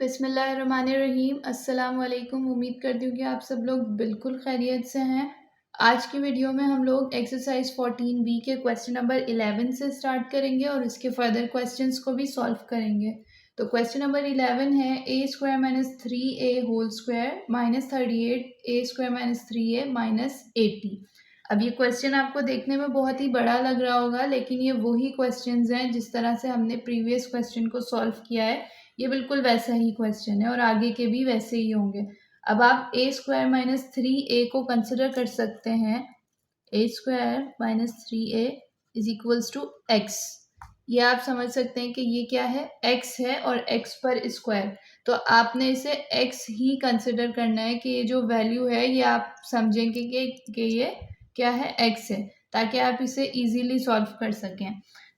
बिस्मिल्लाहिर्रहमानिर्रहीम। अस्सलाम वालेकुम। उम्मीद करती हूँ कि आप सब लोग बिल्कुल खैरियत से हैं। आज की वीडियो में हम लोग एक्सरसाइज 14B के क्वेश्चन नंबर 11 से स्टार्ट करेंगे और इसके फर्दर क्वेश्चंस को भी सॉल्व करेंगे। तो क्वेश्चन नंबर 11 है a square minus 3a whole square minus 38 a square minus 3a minus 80। अब ये क्वेश्चन आपको देखने में बहुत ही बड़ा लग रहा होगा, लेकिन ये वही क्वेश्चंस हैं जिस तरह से हमने प्रीवियस क्वेश्चन को सॉल्व किया है। ये बिल्कुल वैसा ही क्वेश्चन है और आगे के भी वैसे ही होंगे। अब आप ए स्क्वायर माइनस 3a को कंसिडर कर सकते हैं। A square minus 3a is equals to x. ये आप समझ सकते हैं कि ये क्या है, x है और x पर स्क्वायर। तो आपने इसे x ही कंसिडर करना है कि ये जो वैल्यू है ये आप समझेंगे कि ये क्या है, x है, ताकि आप इसे इजीली सॉल्व कर सकें।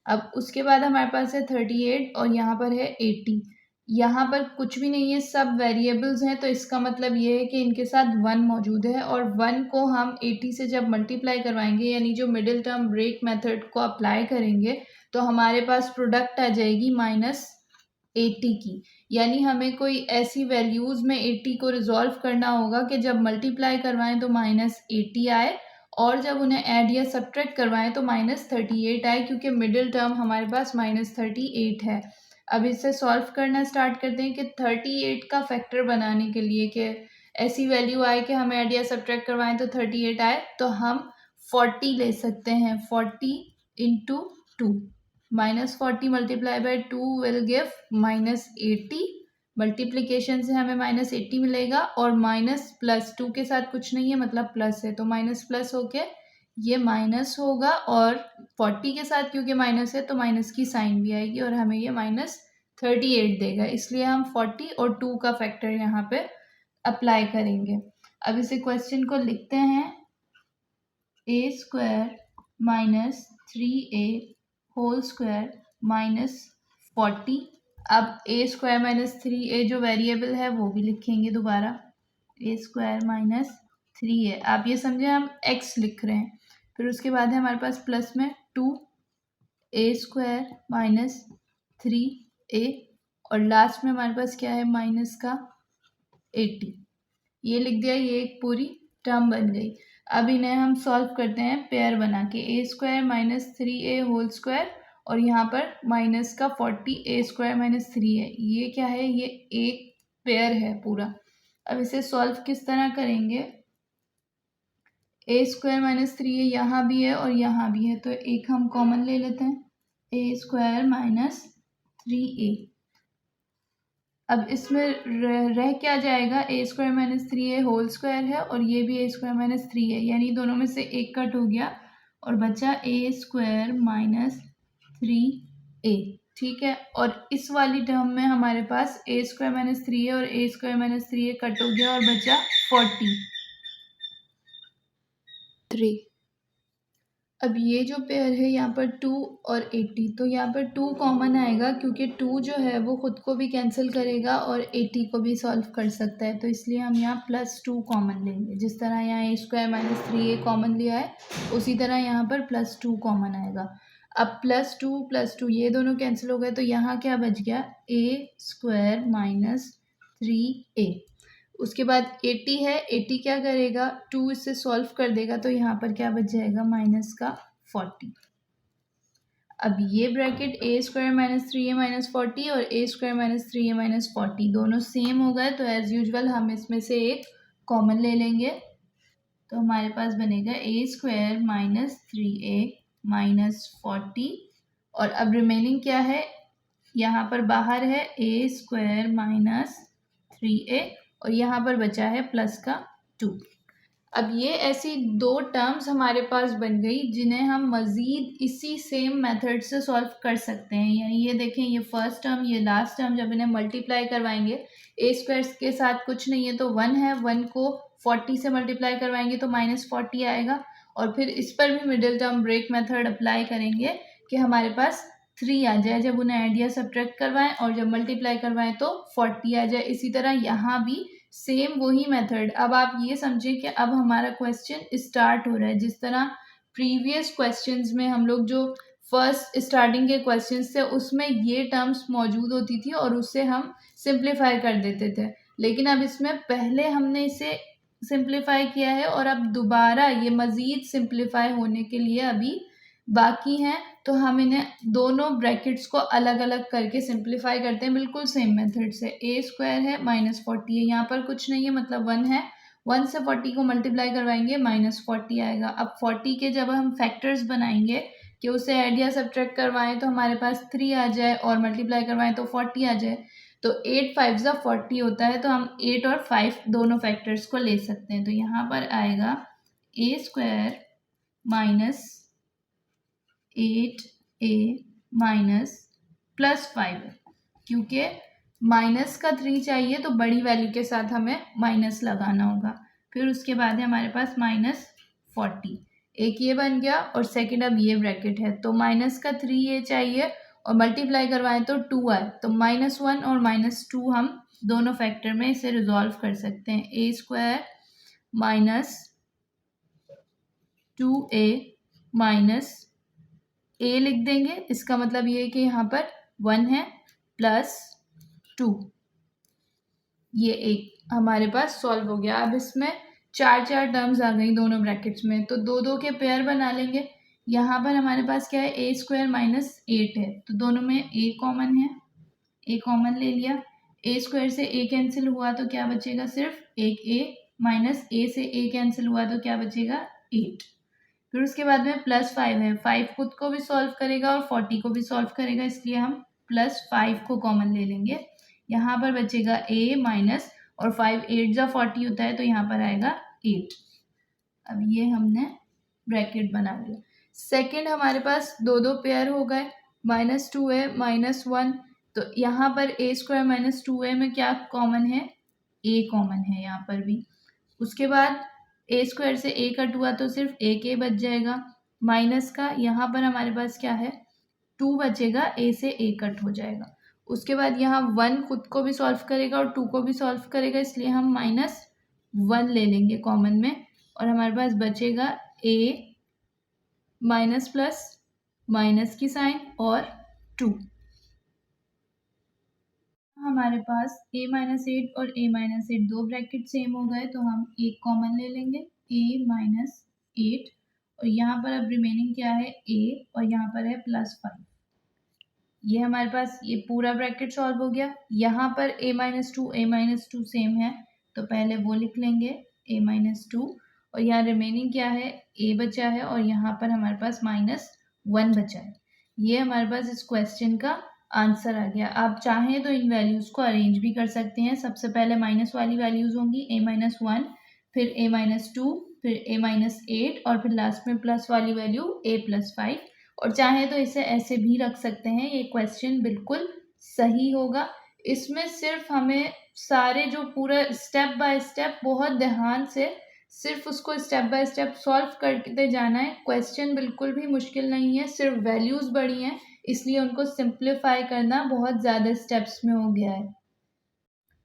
अब उसके बाद हमारे पास है 38 और यहाँ पर है 80। यहाँ पर कुछ भी नहीं है, सब वेरिएबल्स हैं, तो इसका मतलब ये है कि इनके साथ 1 मौजूद है और 1 को हम 80 से जब मल्टीप्लाई करवाएंगे, यानी जो मिडिल टर्म ब्रेक मेथड को अप्लाई करेंगे, तो हमारे पास प्रोडक्ट आ जाएगी माइनस 80 की। यानी हमें कोई ऐसी वैल्यूज़ में 80 को रिजॉल्व करना होगा कि जब मल्टीप्लाई करवाएं तो माइनस 80 आए और जब उन्हें ऐड या सब्ट्रैक्ट करवाएं तो माइनस 38 आए, क्योंकि मिडिल टर्म हमारे पास माइनस 38 है। अब इसे सॉल्व करना स्टार्ट करते हैं कि 38 का फैक्टर बनाने के लिए कि ऐसी वैल्यू आए कि हमें ऐड या सब्ट्रैक्ट करवाएं तो 38 आए, तो हम 40 ले सकते हैं। 40 into 2, minus 40 multiply by 2 will give minus 80। Multiplication से हमें माइनस 80 मिलेगा और माइनस प्लस 2 के साथ कुछ नहीं है, मतलब प्लस है, तो माइनस प्लस होके ये माइनस होगा और 40 के साथ क्योंकि माइनस है तो माइनस की साइन भी आएगी और हमें ये माइनस 38 देगा। इसलिए हम 40 और 2 का फैक्टर यहाँ पे अप्लाई करेंगे। अब इसे क्वेश्चन को लिखते हैं, a square minus 3a whole square minus 40। अब ए स्क्वायर माइनस 3a जो वेरिएबल है वो भी लिखेंगे दोबारा, ए स्क्वायर माइनस 3a। आप ये समझे हम x लिख रहे हैं। फिर उसके बाद है हमारे पास प्लस में 2a स्क्वायर माइनस 3a और लास्ट में हमारे पास क्या है, माइनस का 80। ये लिख दिया, ये एक पूरी टर्म बन गई। अब इन्हें हम सॉल्व करते हैं पेयर बना के, a square minus 3a whole square और यहाँ पर माइनस का 40 ए स्क्वायर माइनस 3 है। ये क्या है, ये एक पेयर है पूरा। अब इसे सॉल्व किस तरह करेंगे, ए स्क्वायर माइनस 3 यहाँ भी है और यहाँ भी है, तो एक हम कॉमन ले लेते हैं, ए स्क्वायर माइनस 3a। अब इसमें रह क्या जाएगा, a square minus 3a whole square है और ये भी ए स्क्वायर माइनस 3 है, यानी दोनों में से एक कट हो गया और बचा ए स्क्वायर माइनस 3a। ठीक है, और इस वाली टर्म में हमारे पास ए स्क्वायर माइनस 3a और ए स्क्वायर माइनस 3a कट हो गया और बचा 43। अब ये जो पेयर है यहाँ पर 2 और 80, तो यहाँ पर 2 कॉमन आएगा क्योंकि 2 जो है वो खुद को भी कैंसिल करेगा और 80 को भी सॉल्व कर सकता है, तो इसलिए हम यहाँ प्लस 2 कॉमन लेंगे। जिस तरह यहाँ ए स्क्वायर माइनस 3a कॉमन लिया है, उसी तरह यहाँ पर प्लस 2 कॉमन आएगा। अब प्लस 2 ये दोनों कैंसिल हो गए, तो यहाँ क्या बच गया, ए स्क्वायर माइनस 3a। उसके बाद 80 है, 80 क्या करेगा, 2 इससे सॉल्व कर देगा, तो यहाँ पर क्या बच जाएगा, माइनस का 40। अब ये ब्रैकेट ए स्क्वायर माइनस 3a माइनस 40 और ए स्क्वायर माइनस 3a माइनस 40 दोनों सेम हो गए, तो एज यूजुअल हम इसमें से एक कॉमन ले लेंगे, तो हमारे पास बनेगा ए स्क्वायर माइनस 3a माइनस 40। और अब रिमेनिंग क्या है, यहाँ पर बाहर है ए स्क्वायर माइनस 3a और यहाँ पर बचा है प्लस का 2। अब ये ऐसी दो टर्म्स हमारे पास बन गई जिन्हें हम मज़ीद इसी सेम मेथड से सॉल्व कर सकते हैं। यानी ये देखें, ये फर्स्ट टर्म, ये लास्ट टर्म, जब इन्हें मल्टीप्लाई करवाएंगे, ए स्क्वायर के साथ कुछ नहीं है तो 1 है, 1 को 40 से मल्टीप्लाई करवाएंगे तो माइनस 40 आएगा और फिर इस पर भी middle term break method apply करेंगे कि हमारे पास 3 आ जाए जब उन्हें ऐड या सब्ट्रैक्ट करवाएं और जब मल्टीप्लाई करवाएं तो 40 आ जाए। इसी तरह यहाँ भी सेम वही मेथड। अब आप ये समझें कि अब हमारा क्वेश्चन स्टार्ट हो रहा है। जिस तरह प्रीवियस क्वेश्चंस में हम लोग जो फर्स्ट स्टार्टिंग के क्वेश्चंस थे उसमें ये टर्म्स मौजूद होती थी और उससे हम सिंप्लीफाई कर देते थे, लेकिन अब इसमें पहले हमने इसे सिंप्लीफाई किया है और अब दोबारा ये मज़ीद सिंप्लीफाई होने के लिए अभी बाकी हैं, तो हम इन्हें दोनों ब्रैकेट्स को अलग अलग करके सिंप्लीफाई करते हैं बिल्कुल सेम मेथड से। ए स्क्वायर है -40 है, यहाँ पर कुछ नहीं है मतलब 1 है, 1 से 40 को मल्टीप्लाई करवाएंगे -40 आएगा। अब 40 के जब हम फैक्टर्स बनाएंगे कि उसे ऐड या सब्ट्रैक्ट करवाएं तो हमारे पास 3 आ जाए और मल्टीप्लाई करवाएं तो 40 आ जाए, तो 8 5 ज़ा 40 होता है, तो हम 8 और 5 दोनों फैक्टर्स को ले सकते हैं। तो यहाँ पर आएगा ए स्क्वायर -8a -+5, क्योंकि माइनस का 3 चाहिए तो बड़ी वैल्यू के साथ हमें माइनस लगाना होगा। फिर उसके बाद है हमारे पास -40, एक ये बन गया और सेकंड अब ये ब्रैकेट है, तो माइनस का 3 ये चाहिए और मल्टीप्लाई करवाएं तो 2 आए, तो -1 और -2 हम दोनों फैक्टर में इसे रिजॉल्व कर सकते हैं। ए स्क्वायर -2a -a लिख देंगे, इसका मतलब ये है कि यहाँ पर 1 है +2, ये एक हमारे पास सॉल्व हो गया। अब इसमें 4 टर्म्स आ गई दोनों ब्रैकेट्स में, तो 2 के पेयर बना लेंगे। यहाँ पर हमारे पास क्या है, ए स्क्वायर -8 है, तो दोनों में ए कॉमन है, ए कॉमन ले लिया। ए स्क्वायर से ए कैंसिल हुआ तो क्या बचेगा, सिर्फ एक ए, माइनस ए से ए कैंसिल हुआ तो क्या बचेगा 8। फिर उसके बाद में +5 है, 5 खुद को भी सॉल्व करेगा और 40 को भी सॉल्व करेगा, इसलिए हम +5 को कॉमन ले लेंगे। यहाँ पर बचेगा a माइनस और 5 8 ज़ा 40 होता है, तो यहाँ पर आएगा 8। अब ये हमने ब्रैकेट बना लिया। सेकंड हमारे पास दो पेयर हो गए, -2a -1, तो यहाँ पर a स्क्वायर -2a में क्या कॉमन है, a कॉमन है यहाँ पर भी। उसके बाद ए स्क्वायर से ए कट हुआ तो सिर्फ एक ए बच जाएगा, माइनस का यहाँ पर हमारे पास क्या है 2 बचेगा, ए से ए कट हो जाएगा। उसके बाद यहाँ 1 खुद को भी सॉल्व करेगा और 2 को भी सॉल्व करेगा, इसलिए हम -1 ले लेंगे कॉमन में और हमारे पास बचेगा a माइनस प्लस माइनस की साइन और 2। हमारे पास a -8 और a -8 दो ब्रैकेट सेम हो गए, तो हम एक कॉमन ले लेंगे a -8 और यहाँ पर अब रिमेनिंग क्या है a और यहाँ पर है +5। ये हमारे पास ये पूरा ब्रैकेट सॉल्व हो गया। यहाँ पर a -2 सेम है, तो पहले वो लिख लेंगे a -2 और यहाँ रिमेनिंग क्या है a बचा है और यहाँ पर हमारे पास -1 बचा है। ये हमारे पास इस क्वेश्चन का आंसर आ गया। आप चाहें तो इन वैल्यूज़ को अरेंज भी कर सकते हैं। सबसे पहले माइनस वाली वैल्यूज़ होंगी a -1, फिर a -2, फिर a -8 और फिर लास्ट में प्लस वाली वैल्यू a +5, और चाहे तो इसे ऐसे भी रख सकते हैं। ये क्वेश्चन बिल्कुल सही होगा। इसमें सिर्फ हमें सारे जो पूरा स्टेप बाय स्टेप बहुत ध्यान से सिर्फ उसको स्टेप बाय स्टेप सॉल्व करते जाना है। क्वेश्चन बिल्कुल भी मुश्किल नहीं है, सिर्फ वैल्यूज़ बड़ी हैं, इसलिए उनको सिंप्लीफाई करना बहुत ज़्यादा स्टेप्स में हो गया है।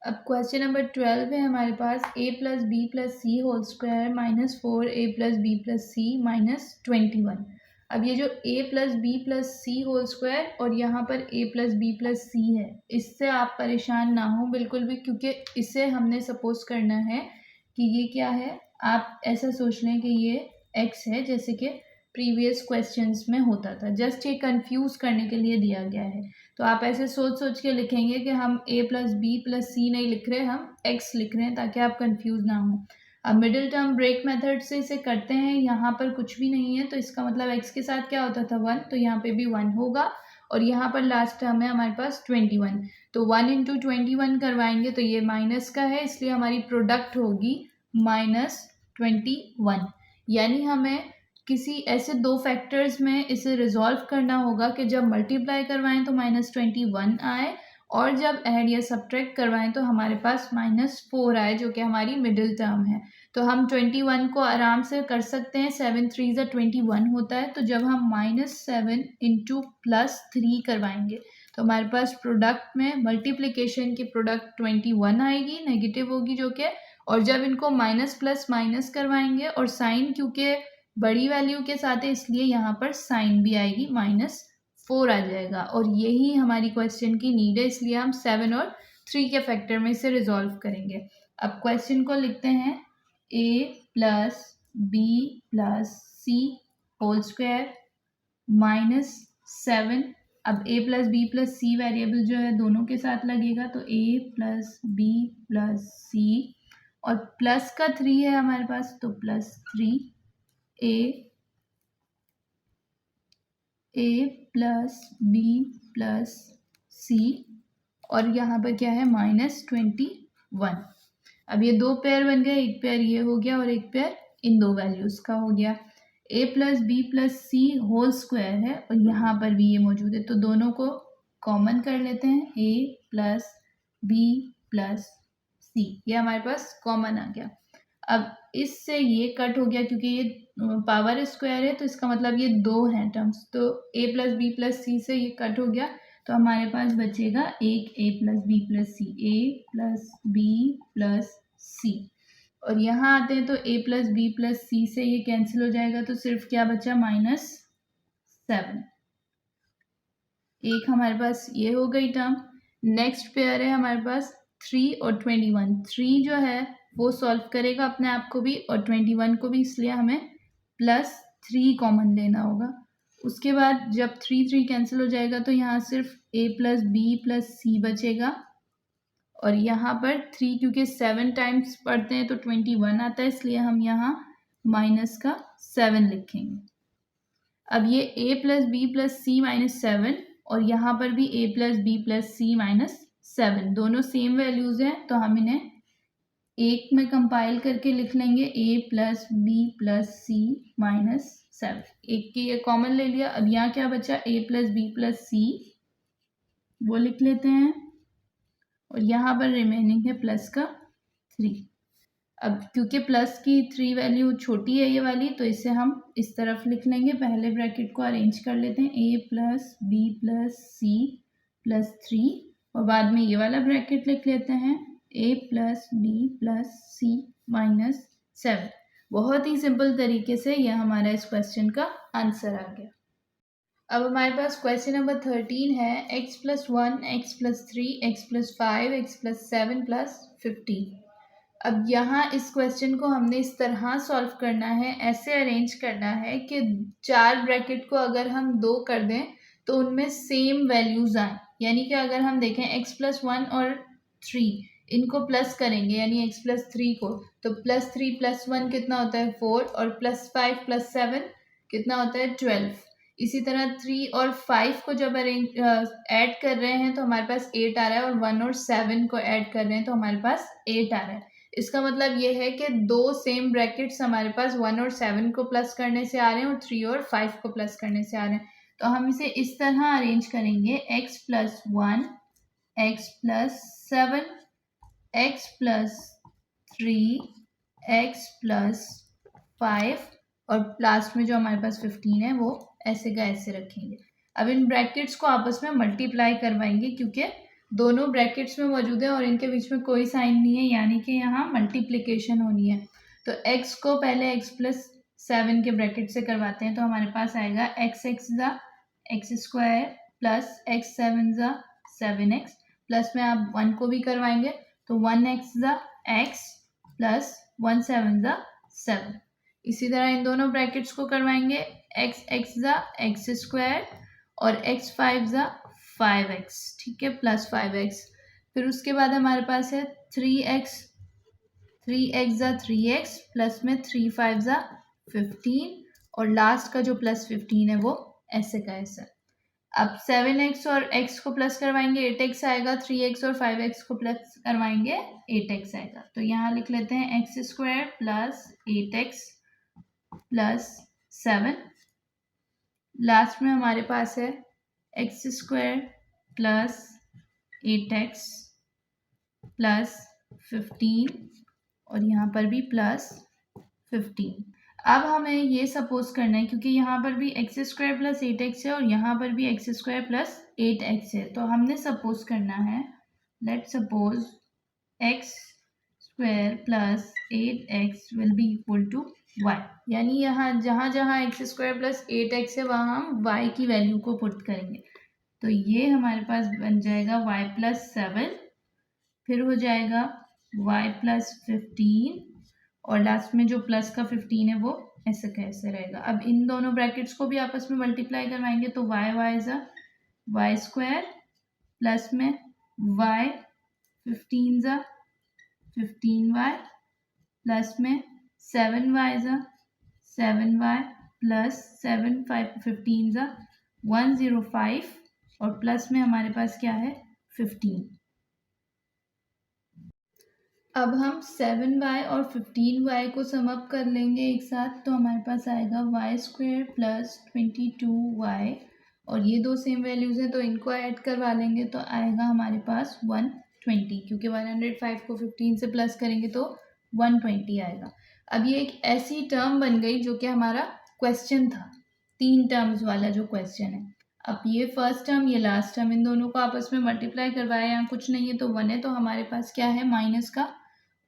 अब क्वेश्चन नंबर 12 है हमारे पास, a + b + c whole square -4a + b + c -21। अब ये जो a + b + c whole square और यहाँ पर a + b + c है, इससे आप परेशान ना हो बिल्कुल भी, क्योंकि इसे हमने सपोज करना है कि ये क्या है। आप ऐसा सोच लें कि ये x है, जैसे कि प्रीवियस क्वेश्चंस में होता था। जस्ट ये कंफ्यूज करने के लिए दिया गया है, तो आप ऐसे सोच सोच के लिखेंगे कि हम a + b + c नहीं लिख रहे, हम x लिख रहे हैं, ताकि आप कंफ्यूज ना हो। अब मिडिल टर्म ब्रेक मेथड से इसे करते हैं। यहाँ पर कुछ भी नहीं है, तो इसका मतलब x के साथ क्या होता था 1, तो यहाँ पे भी 1 होगा और यहाँ पर लास्ट टर्म है हमारे पास 21, तो 1 × 21 करवाएंगे तो ये माइनस का है, इसलिए हमारी प्रोडक्ट होगी -21। यानी हमें किसी ऐसे दो फैक्टर्स में इसे रिजॉल्व करना होगा कि जब मल्टीप्लाई करवाएं तो -21 आए और जब ऐड या सब्ट्रैक्ट करवाएं तो हमारे पास -4 आए, जो कि हमारी मिडिल टर्म है। तो हम 21 को आराम से कर सकते हैं, 7 3 ज़ा 21 होता है, तो जब हम -7 × +3 करवाएंगे तो हमारे पास प्रोडक्ट में मल्टीप्लिकेशन की प्रोडक्ट 21 आएगी, नेगेटिव होगी जो कि, और जब इनको माइनस प्लस माइनस करवाएंगे और साइन क्योंकि बड़ी वैल्यू के साथ है इसलिए यहाँ पर साइन भी आएगी, -4 आ जाएगा। और यही हमारी क्वेश्चन की नीड है, इसलिए हम 7 और 3 के फैक्टर में इसे रिजॉल्व करेंगे। अब क्वेश्चन को लिखते हैं a + b + c whole square -7। अब a + b + c वेरिएबल जो है दोनों के साथ लगेगा, तो a + b + c और प्लस का 3 है हमारे पास, तो +3 a + b + c और यहाँ पर क्या है -21। अब ये 2 पेयर बन गए, एक पेयर ये हो गया और एक पेयर इन 2 वैल्यूज का हो गया। a + b + c whole square है और यहाँ पर भी ये मौजूद है, तो दोनों को कॉमन कर लेते हैं, a + b + c, ये हमारे पास कॉमन आ गया। अब इससे ये कट हो गया क्योंकि ये पावर स्क्वायर है, तो इसका मतलब ये 2 हैं टर्म्स, तो a + b + c से ये कट हो गया, तो हमारे पास बचेगा एक a + b + c, a + b + c। और यहाँ आते हैं तो a + b + c से ये कैंसिल हो जाएगा, तो सिर्फ क्या बचा -7। एक हमारे पास ये हो गई टर्म। नेक्स्ट पेयर है हमारे पास 3 और 21। 3 जो है वो सॉल्व करेगा अपने आप को भी और 21 को भी, इसलिए हमें +3 कॉमन लेना होगा। उसके बाद जब 3 कैंसिल हो जाएगा तो यहाँ सिर्फ a + b + c बचेगा और यहाँ पर 3 क्योंकि 7 टाइम्स पढ़ते हैं तो 21 आता है, इसलिए हम यहाँ -7 लिखेंगे। अब ये a + b + c -7 और यहाँ पर भी a + b + c -7 दोनों सेम वैल्यूज हैं, तो हम इन्हें एक में कंपाइल करके लिख लेंगे a + b + c -7। एक के ये कॉमन ले लिया। अब यहाँ क्या बचा, a + b + c वो लिख लेते हैं और यहाँ पर रिमेनिंग है +3। अब क्योंकि प्लस की 3 वैल्यू छोटी है ये वाली, तो इसे हम इस तरफ लिख लेंगे। पहले ब्रैकेट को अरेंज कर लेते हैं, a + b + c +3 और बाद में ये वाला ब्रैकेट लिख लेते हैं a + b + c -7। बहुत ही सिंपल तरीके से यह हमारा इस क्वेश्चन का आंसर आ गया। अब हमारे पास क्वेश्चन नंबर 13 है, x + 1 x + 3 x + 5 x + 7 + 15। अब यहाँ इस क्वेश्चन को हमने इस तरह सॉल्व करना है, ऐसे अरेंज करना है कि 4 ब्रैकेट को अगर हम 2 कर दें तो उनमें सेम वैल्यूज आए। यानी कि अगर हम देखें x + 1 और 3 इनको प्लस करेंगे, यानी x + 3 को, तो +3 + 1 कितना होता है 4 और +5 + 7 कितना होता है 12। इसी तरह 3 और 5 को जब ऐड कर रहे हैं तो हमारे पास 8 आ रहा है और 1 और 7 को ऐड कर रहे हैं तो हमारे पास 8 आ रहा है। इसका मतलब ये है कि 2 सेम ब्रैकेट्स हमारे पास 1 और 7 को प्लस करने से आ रहे हैं और 3 और 5 को प्लस करने से आ रहे हैं। तो हम इसे इस तरह अरेंज करेंगे, x + 1 x + 7 x + 3 x + 5 और लास्ट में जो हमारे पास 15 है वो ऐसे का ऐसे रखेंगे। अब इन ब्रैकेट्स को आपस में मल्टीप्लाई करवाएंगे क्योंकि दोनों ब्रैकेट्स में मौजूद है और इनके बीच में कोई साइन नहीं है, यानी कि यहाँ मल्टीप्लिकेशन होनी है। तो x को पहले x + 7 के ब्रैकेट से करवाते हैं, तो हमारे पास आएगा x x² + x 7x, plus में आप 1 को भी करवाएंगे तो 1x x + 1 7 7। इसी तरह इन दोनों ब्रैकेट्स को करवाएंगे, x x² और x 5x, ठीक है, +5x। फिर उसके बाद हमारे पास है 3x 3x प्लस में 3 5 15 और लास्ट का जो +15 है वो ऐसे का ऐसा। अब 7x और x को प्लस करवाएंगे 8x आएगा, 3x और 5x को प्लस करवाएंगे 8x आएगा। तो यहाँ लिख लेते हैं x² + 8x + 7। लास्ट में हमारे पास है x² + 8x + 15 और यहाँ पर भी +15। अब हमें ये सपोज करना है क्योंकि यहाँ पर भी x² + 8x है और यहाँ पर भी x² + 8x है, तो हमने सपोज करना है, let suppose x² square plus 8x will be equal to y। यानी यहाँ जहाँ जहाँ एक्स स्क्वायर प्लस 8x है वहाँ हम y की वैल्यू को पुट करेंगे। तो ये हमारे पास बन जाएगा y प्लस 7, फिर हो जाएगा y प्लस 15 और लास्ट में जो प्लस का 15 है वो ऐसे कैसे रहेगा। अब इन दोनों ब्रैकेट्स को भी आपस में मल्टीप्लाई करवाएंगे तो y ज़ा वाई स्क्वायर प्लस में y 15 ज़ा 15y प्लस में 7y ज़ा 7y प्लस 7 15 ज़ा 105 और प्लस में हमारे पास क्या है 15। अब हम 7y और 15y को सम अप कर लेंगे एक साथ तो हमारे पास आएगा y स्क्वायर प्लस 22y और ये दो सेम वैल्यूज़ हैं तो इनको ऐड करवा लेंगे तो आएगा हमारे पास 120 क्योंकि 105 को 15 से प्लस करेंगे तो 120 आएगा। अब ये एक ऐसी टर्म बन गई जो कि हमारा क्वेश्चन था, 3 टर्म्स वाला जो क्वेश्चन है। अब ये फर्स्ट टर्म ये लास्ट टर्म इन दोनों को आपस में मल्टीप्लाई करवाया, यहाँ कुछ नहीं है तो 1 है तो हमारे पास क्या है माइनस का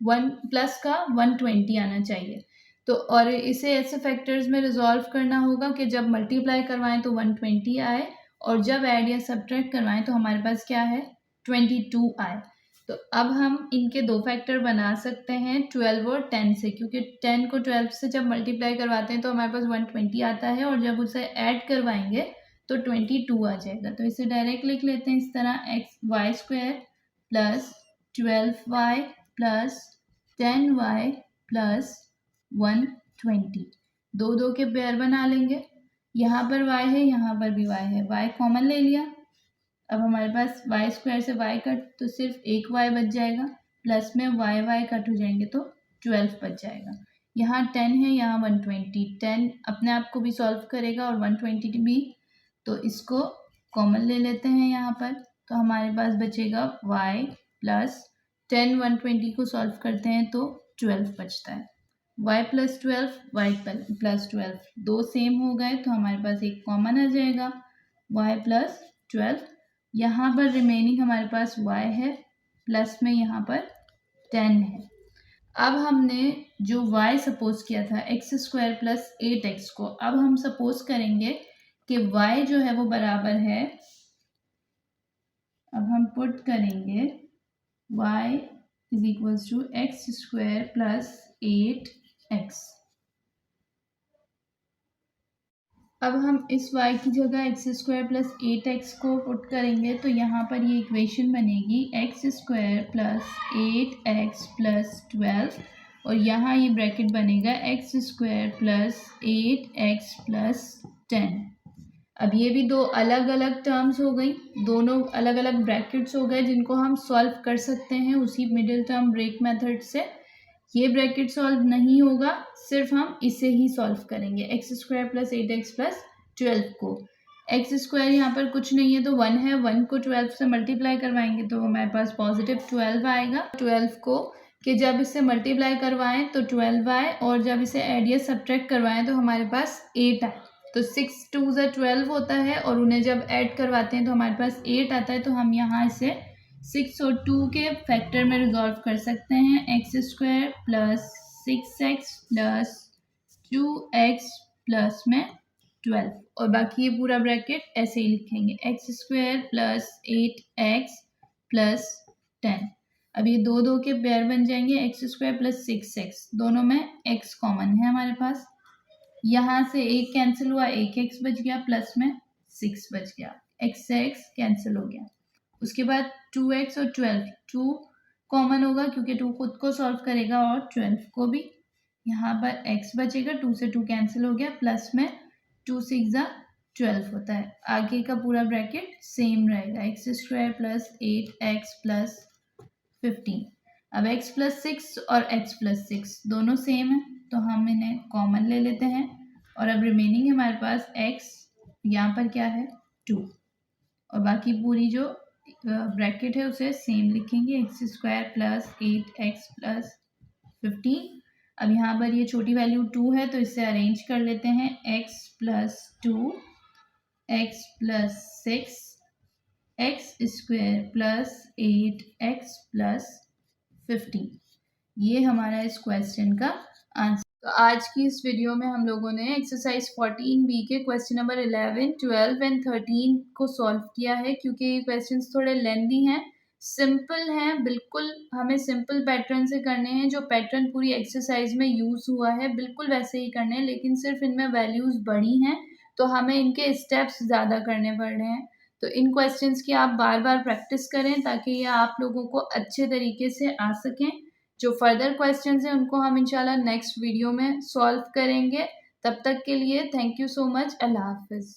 1 प्लस का 120 आना चाहिए। तो और इसे ऐसे फैक्टर्स में रिजॉल्व करना होगा कि जब मल्टीप्लाई करवाएं तो 120 आए और जब ऐड या सब्ट्रैक्ट करवाएं तो हमारे पास क्या है 22 आए। तो अब हम इनके दो फैक्टर बना सकते हैं 12 और 10 से, क्योंकि 10 को 12 से जब मल्टीप्लाई करवाते हैं तो हमारे पास 120 आता है और जब उसे ऐड करवाएंगे तो 22 आ जाएगा। तो इसे डायरेक्ट लिख लेते हैं इस तरह Y square plus 12y plus 10y plus 120, दो दो के पेयर बना लेंगे। यहाँ पर y है यहाँ पर भी y है, y कॉमन ले लिया। अब हमारे पास y स्क्वायर से y कट तो सिर्फ एक y बच जाएगा, प्लस में y कट हो जाएंगे तो 12 बच जाएगा। यहाँ 10 है यहाँ 120, 10 अपने आप को भी सॉल्व करेगा और 120 भी, तो इसको कॉमन ले लेते हैं यहाँ पर तो हमारे पास बचेगा y प्लस 10 120 को सॉल्व करते हैं तो 12 बचता है। y प्लस 12 y प्लस 12 दो सेम हो गए तो हमारे पास एक कॉमन आ जाएगा y प्लस 12। यहाँ पर रिमेनिंग हमारे पास y है प्लस में यहाँ पर 10 है। अब हमने जो y सपोज किया था एक्स स्क्वायर प्लस 8x को, अब हम सपोज करेंगे कि y जो है वो बराबर है, अब हम पुट करेंगे y is equals to X square plus 8x। अब हम इस y की जगह एक्स स्क्वायर प्लस 8x को पुट करेंगे तो यहाँ पर ये इक्वेशन बनेगी x square plus 8x plus 12 और यहाँ ये ब्रैकेट बनेगा x square plus 8x plus 10। अब ये भी दो अलग अलग टर्म्स हो गई, दोनों अलग अलग ब्रैकेट्स हो गए जिनको हम सॉल्व कर सकते हैं उसी मिडिल टर्म ब्रेक मेथड से। ये ब्रैकेट सॉल्व नहीं होगा, सिर्फ हम इसे ही सॉल्व करेंगे x square plus 8x plus 12 को। एक्स स्क्वायर यहाँ पर कुछ नहीं है तो 1 है, 1 को 12 से मल्टीप्लाई करवाएंगे तो हमारे पास पॉजिटिव 12 आएगा। 12 को कि जब इसे मल्टीप्लाई करवाएं तो 12 आए और जब इसे ऐड या सब्ट्रैक्ट करवाएं तो हमारे पास 8 आए। तो 6 2 12 होता है और उन्हें जब ऐड करवाते हैं तो हमारे पास 8 आता है। तो हम यहाँ इसे 6 और 2 के फैक्टर में रिजॉल्व कर सकते हैं, x square plus 6x plus 2x plus में 12 और बाकी ये पूरा ब्रैकेट ऐसे ही लिखेंगे x square plus 8x plus 10। अब ये दो दो के पेयर बन जाएंगे एक्स स्क्वायर प्लस 6x, दोनों में x कॉमन है हमारे पास, यहाँ से एक कैंसिल हुआ एक x बच गया प्लस में 6 बच गया, x से x कैंसिल हो गया। उसके बाद 2x और 12 2 कॉमन होगा क्योंकि 2 खुद को सॉल्व करेगा और 12 को भी, यहाँ पर x बचेगा 2 से 2 कैंसिल हो गया प्लस में 2 6 12 होता है। आगे का पूरा ब्रैकेट सेम रहेगा x square plus 8x plus 15। अब x प्लस 6 और x प्लस 6 दोनों सेम है तो हम इन्हें कॉमन ले लेते हैं और अब रिमेनिंग हमारे पास x, यहाँ पर क्या है 2 और बाकी पूरी जो ब्रैकेट है उसे सेम लिखेंगे x square plus 8x plus 15। अब यहाँ पर ये छोटी वैल्यू 2 है तो इसे अरेंज कर लेते हैं x plus 2 x plus 6 x square plus 8x plus 15। ये हमारा इस क्वेश्चन का आंसर। तो आज की इस वीडियो में हम लोगों ने एक्सरसाइज 14B के क्वेश्चन नंबर 11, 12 एंड 13 को सॉल्व किया है। क्योंकि ये क्वेश्चंस थोड़े लेंदी हैं, सिंपल हैं, बिल्कुल हमें सिंपल पैटर्न से करने हैं। जो पैटर्न पूरी एक्सरसाइज में यूज हुआ है बिल्कुल वैसे ही करने हैं, लेकिन सिर्फ इनमें वैल्यूज बढ़ी हैं तो हमें इनके स्टेप्स ज़्यादा करने पड़ रहे हैं। तो इन क्वेश्चंस की आप बार बार प्रैक्टिस करें ताकि ये आप लोगों को अच्छे तरीके से आ सकें। जो फर्दर क्वेश्चंस हैं उनको हम इंशाल्लाह नेक्स्ट वीडियो में सॉल्व करेंगे। तब तक के लिए थैंक यू सो मच। अल्लाह हाफिज़।